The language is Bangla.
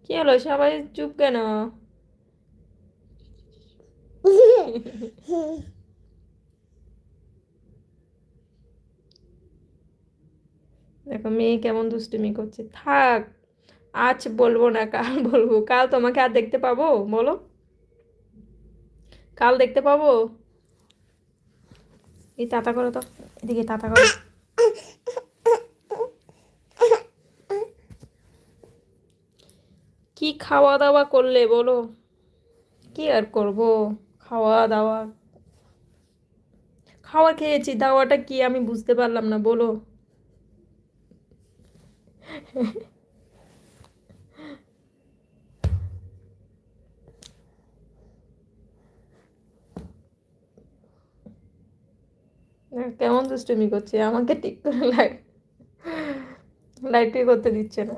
কি হলো, সবাই চুপ কেন? দেখো মেয়ে কেমন দুষ্টুমি করছে। থাক, আজ বলবো না, কাল বলবো। কাল তোমাকে আর দেখতে পাবো বলো? কাল দেখতে পাবো? এই তাতা করো তো, এদিকে তাতা করো। কি খাওয়া দাওয়া করলে বলো? কি আর করব, খাওয়া দাওয়া। খাওয়া খেয়েছি, দাওয়াটা কি আমি বুঝতে পারলাম না, বলো। কেমন দুষ্টুমি করছে, আমাকে ঠিক করে লাইট করতে দিচ্ছে না।